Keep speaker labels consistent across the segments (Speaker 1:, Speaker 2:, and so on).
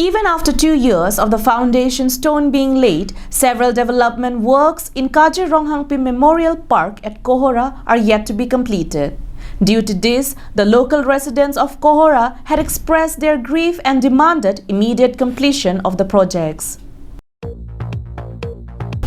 Speaker 1: Even after 2 years of the foundation stone being laid, several development works in Kajir Ronghangpi Memorial Park at Kohora are yet to be completed. Due to this, the local residents of Kohora had expressed their grief and demanded immediate completion of the projects.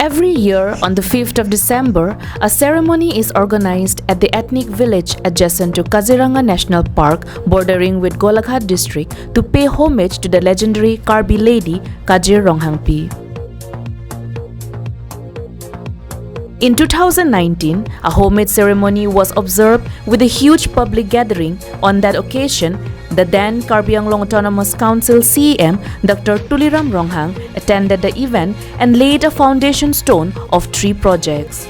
Speaker 1: Every year on the 5th of December, a ceremony is organized at the ethnic village adjacent to Kaziranga National Park bordering with Golaghat district to pay homage to the legendary Karbi lady Kajir Ronghangpi. In 2019, a homage ceremony was observed with a huge public gathering. On that occasion, the then Karbi Anglong Autonomous Council CEM, Dr. Tuliram Ronghang, attended the event and laid a foundation stone of 3 projects.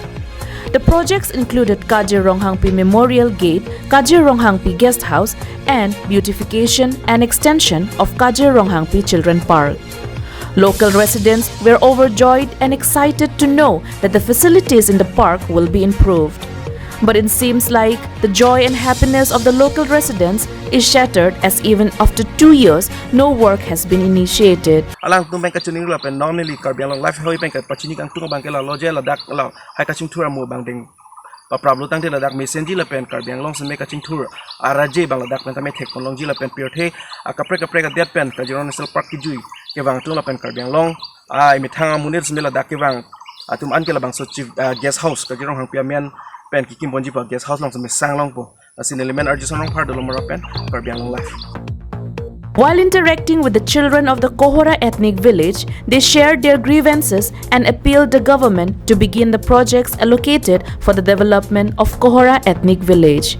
Speaker 1: The projects included Kajir Ronghangpi Memorial Gate, Kajir Ronghangpi Guest House, and beautification and extension of Kajir Ronghangpi Children Park. Local residents were overjoyed and excited to know that the facilities in the park will be improved. But it seems like the joy and happiness of the local residents is shattered as even after 2 years, no work has been initiated.
Speaker 2: Alang tung bangka chuning la pen normally Karbi Anglong life hoi bangka pachini kang tung bangka la loje la dak la hai ka chung thura mo bang ding pa prablo tang de la dak mesenji la pen Karbi Anglong se me ka chung thura araje bang la dak pen ta me thek long ji la pen pure the kapre ka det pen Kajir National Park ki jui ke bang tung la pen Karbi Anglong ai mi thanga munir se me la dak ke bang atum an ke la bang so chief guest house Kajir Ronghangpi amen pen ki kim bonji pa guest house long se me sang long po asin element arjison long par de lo mara pen Karbi Anglong life.
Speaker 1: While interacting with the children of the Kohora ethnic village, they shared their grievances and appealed the government to begin the projects allocated for the development of Kohora ethnic village.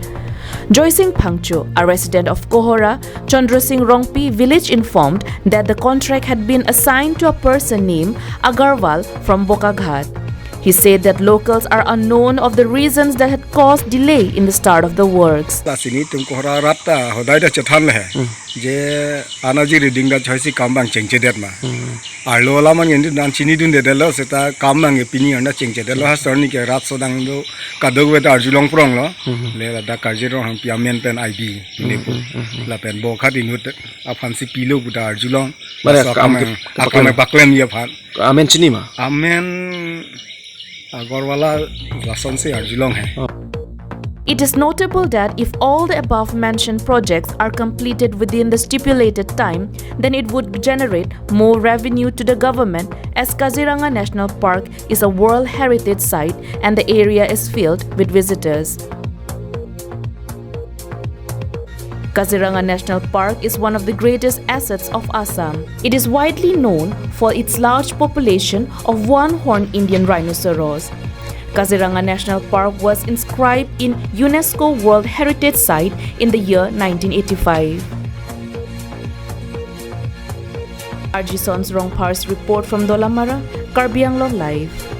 Speaker 1: Joy Singh Phangcho, a resident of Kohora, Chandra Singh Rongpi village informed that the contract had been assigned to a person named Agarwal from Bokaghat. He said that locals are unknown of the reasons that had caused delay in the start of the works. It is notable that if all the above mentioned projects are completed within the stipulated time, then it would generate more revenue to the government, as Kaziranga National Park is a World Heritage Site and the area is filled with visitors. Kaziranga National Park is one of the greatest assets of Assam. It is widely known for its large population of one-horned Indian rhinoceros. Kaziranga National Park was inscribed in UNESCO World Heritage Site in the year 1985. RG Sons Rongpar's report from Dolamara, Karbi Anglong Live.